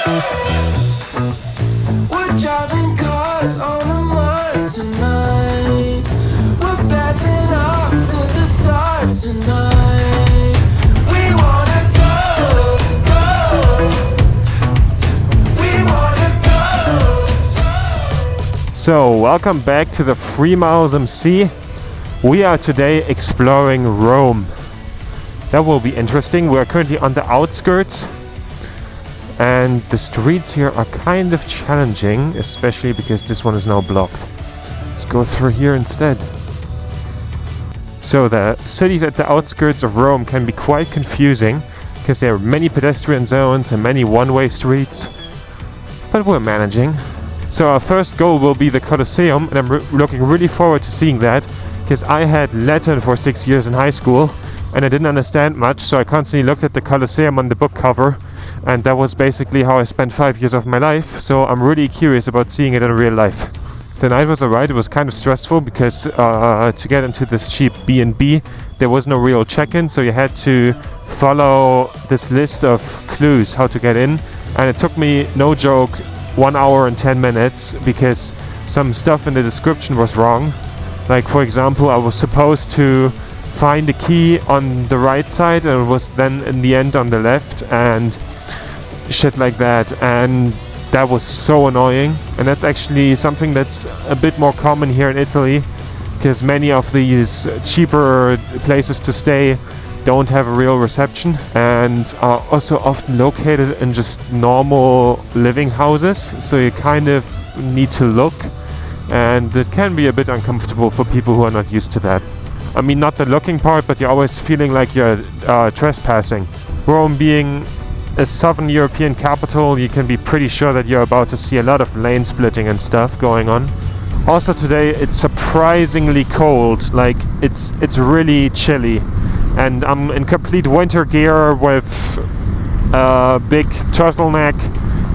We're driving cars on a Mars tonight. We're blasting off to the stars tonight. We wanna go, go. We wanna go. So, welcome back to the 3 Miles MC. We are today exploring Rome. That will be interesting. We are currently on the outskirts, and the streets here are kind of challenging, especially because this one is now blocked. Let's go through here instead. So the cities at the outskirts of Rome can be quite confusing because there are many pedestrian zones and many one-way streets, but we're managing. So our first goal will be the Colosseum, and I'm looking really forward to seeing that because I had Latin for 6 years in high school and I didn't understand much, so I constantly looked at the Colosseum on the book cover, and that was basically how I spent 5 years of my life. So I'm really curious about seeing it in real life. The night was alright. It was kind of stressful because to get into this cheap B&B there was no real check-in, so you had to follow this list of clues how to get in, and it took me, no joke, 1 hour and 10 minutes because some stuff in the description was wrong. Like, for example, I was supposed to find a key on the right side and it was then in the end on the left and shit like that, and that was so annoying. And that's actually something that's a bit more common here in Italy because many of these cheaper places to stay don't have a real reception and are also often located in just normal living houses, so you kind of need to look, and it can be a bit uncomfortable for people who are not used to that. I mean, not the looking part, but you're always feeling like you're trespassing. Rome being a southern European capital, you can be pretty sure that you're about to see a lot of lane splitting and stuff going on. Also today it's surprisingly cold, like it's really chilly, and I'm in complete winter gear with a big turtleneck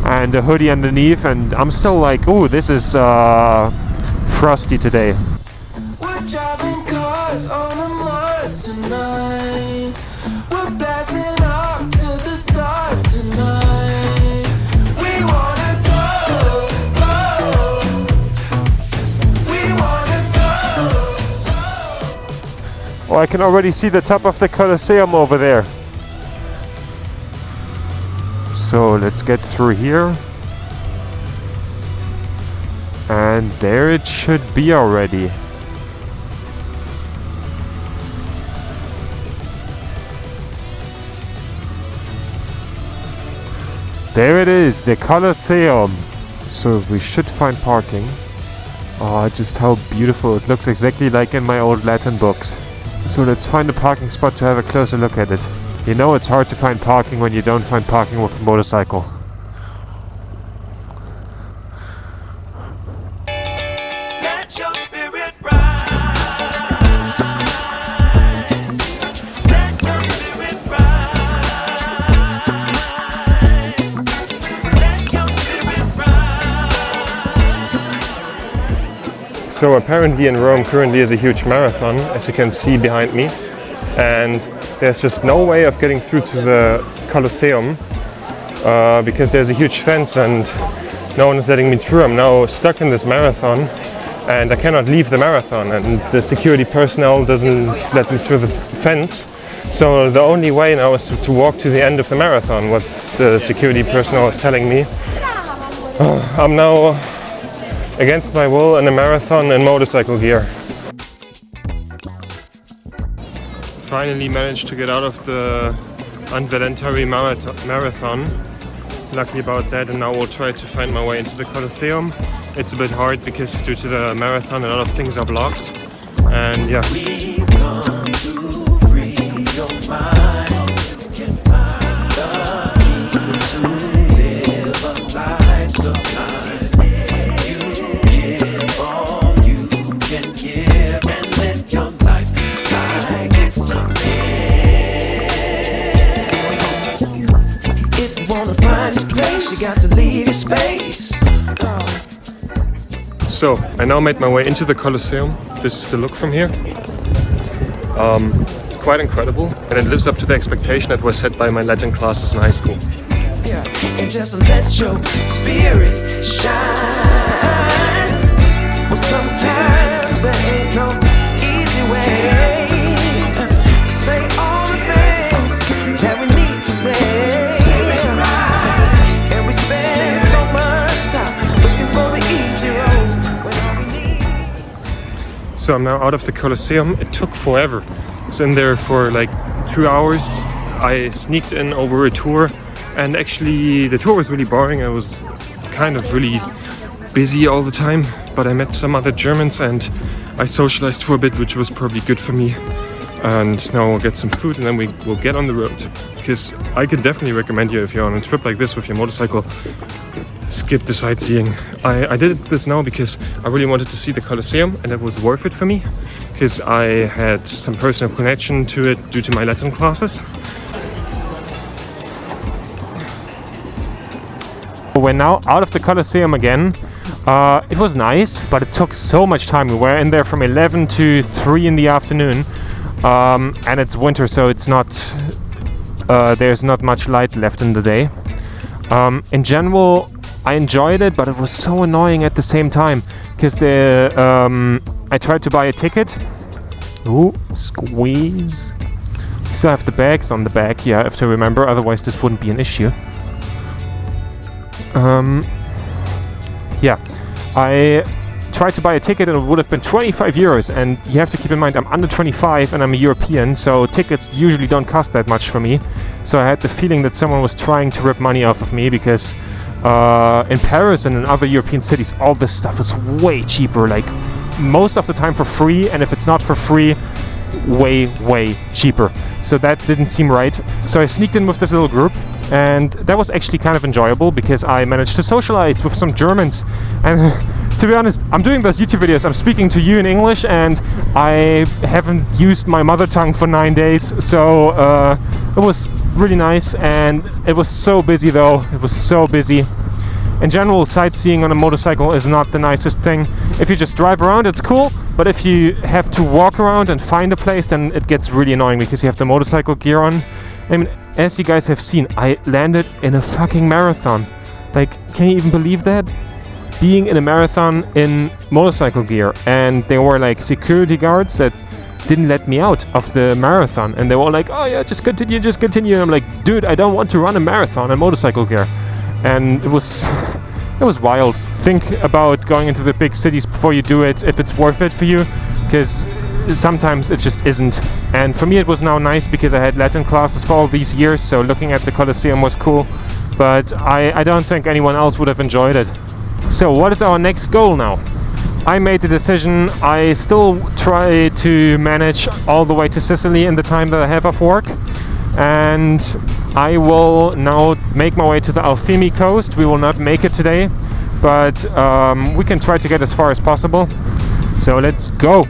and a hoodie underneath, and I'm still like, ooh, this is frosty today. We're driving cars on a Mars tonight. We're blasting off to the stars tonight. We wanna go, go. We wanna go, go. Oh, I can already see the top of the Colosseum over there. So let's get through here. And there it should be already. There it is, the Colosseum. So we should find parking. Oh, just how beautiful. It looks exactly like in my old Latin books. So let's find a parking spot to have a closer look at it. You know it's hard to find parking when you don't find parking with a motorcycle. Let your spirit rise. Let your spirit rise. Let your spirit rise. So apparently in Rome currently is a huge marathon, as you can see behind me. And there's just no way of getting through to the Colosseum because there's a huge fence and no one is letting me through. I'm now stuck in this marathon and I cannot leave the marathon, and the security personnel doesn't let me through the fence. So the only way now is to walk to the end of the marathon, what the security personnel is telling me. I'm now against my will in a marathon in motorcycle gear. Finally managed to get out of the involuntary marathon. Lucky about that, and now we'll try to find my way into the Colosseum. It's a bit hard because due to the marathon a lot of things are blocked, and yeah. We've come to free your mind. The key to live a life sublime. You give all you can give and live your life like it's a gift. If you wanna find your place, you got to leave your space. So, I now made my way into the Colosseum. This is the look from here. It's quite incredible, and it lives up to the expectation that was set by my Latin classes in high school. Yeah, and just let your spirit shine. Well, sometimes there ain't no easy way to say all the things that we need to say. And we spend so much time looking for the easy road when all we need. So I'm now out of the Colosseum. It took forever. I was in there for like 2 hours. I sneaked in over a tour, and actually the tour was really boring. I was kind of really busy all the time, but I met some other Germans and I socialized for a bit, which was probably good for me. And now we'll get some food and then we will get on the road, because I can definitely recommend you, if you're on a trip like this with your motorcycle, skip the sightseeing. I did this now because I really wanted to see the Colosseum, and it was worth it for me because I had some personal connection to it due to my Latin classes. We're now out of the Colosseum again. It was nice, but it took so much time. We were in there from 11 to 3 in the afternoon, and it's winter, so it's not there's not much light left in the day. In general, I enjoyed it, but it was so annoying at the same time because I tried to buy a ticket. Ooh, squeeze. Still have the bags on the back. Yeah, I have to remember, otherwise this wouldn't be an issue. Yeah, I tried to buy a ticket and it would have been 25 euros, and you have to keep in mind I'm under 25 and I'm a European, so tickets usually don't cost that much for me. So I had the feeling that someone was trying to rip money off of me, because in Paris and in other European cities all this stuff is way cheaper, like most of the time for free, and if it's not for free, way cheaper. So that didn't seem right. So I sneaked in with this little group, and that was actually kind of enjoyable because I managed to socialize with some Germans. And to be honest, I'm doing those YouTube videos, I'm speaking to you in English, and I haven't used my mother tongue for 9 days, so it was really nice. And it was so busy though, it was so busy. In general, sightseeing on a motorcycle is not the nicest thing. If you just drive around, it's cool, but if you have to walk around and find a place, then it gets really annoying because you have the motorcycle gear on. I mean, as you guys have seen, I landed in a fucking marathon. Like, can you even believe that? Being in a marathon in motorcycle gear, and there were like security guards that didn't let me out of the marathon, and they were like, oh yeah, just continue. And I'm like, dude, I don't want to run a marathon in motorcycle gear. And it was wild. Think about going into the big cities before you do it, if it's worth it for you, because sometimes it just isn't. And for me it was now nice because I had Latin classes for all these years, so looking at the Colosseum was cool, but I don't think anyone else would have enjoyed it. So what is our next goal now? I made the decision. I still try to manage all the way to Sicily in the time that I have off work, and I will now make my way to the Alfimi coast. We will not make it today, but we can try to get as far as possible. So let's go.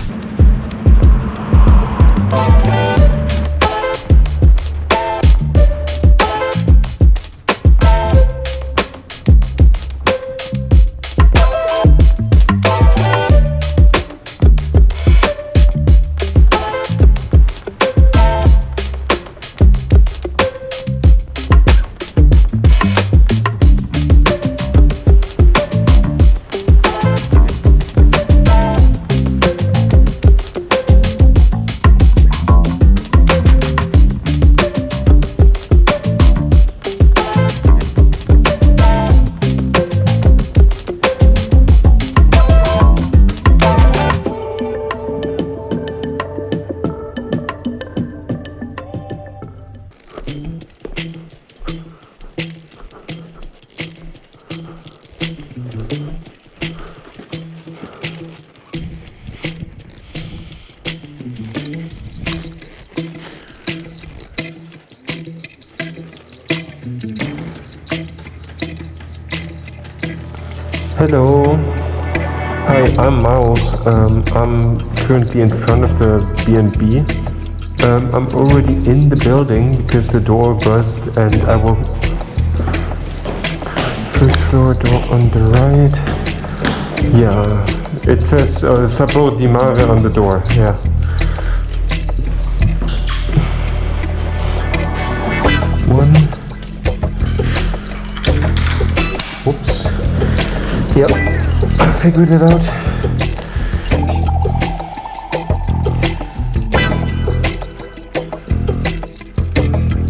Hello. Hi, I'm Miles. I'm currently in front of the B&B. I'm already in the building because the door buzzed, and I will... First floor door on the right. Yeah, it says Sabor di Mare on the door, yeah. Whoops. Yep, I figured it out.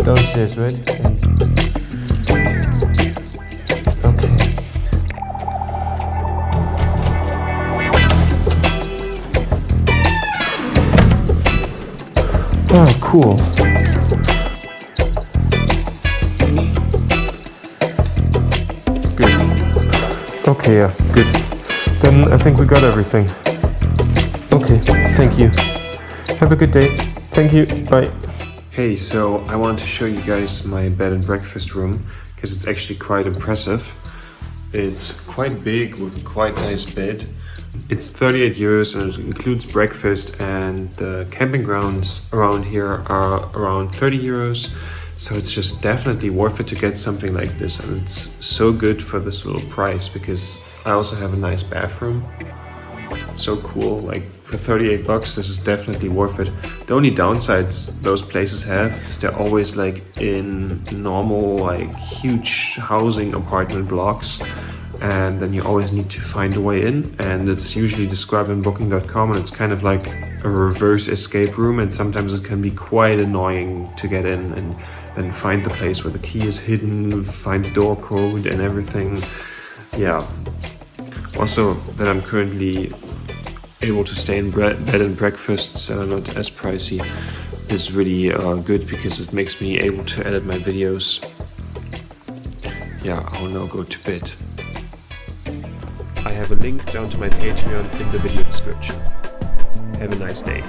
Downstairs, right? Okay. Oh, cool. Good. Okay, yeah, good. Then I think we got everything. Okay, thank you. Have a good day. Thank you. Bye. Hey, so I want to show you guys my bed and breakfast room because it's actually quite impressive. It's quite big with a quite nice bed. It's 38 euros and it includes breakfast, and the camping grounds around here are around 30 euros. So it's just definitely worth it to get something like this, and it's so good for this little price because I also have a nice bathroom. It's so cool, like for 38 bucks this is definitely worth it. The only downsides those places have is they're always like in normal like huge housing apartment blocks, and then you always need to find a way in, and it's usually described in booking.com, and it's kind of like a reverse escape room, and sometimes it can be quite annoying to get in and then find the place where the key is hidden, find the door code and everything. Yeah. Also, that I'm currently able to stay in bed and breakfasts that are not as pricey is really good because it makes me able to edit my videos. Yeah, I'll now go to bed. I have a link down to my Patreon in the video description. Have a nice day.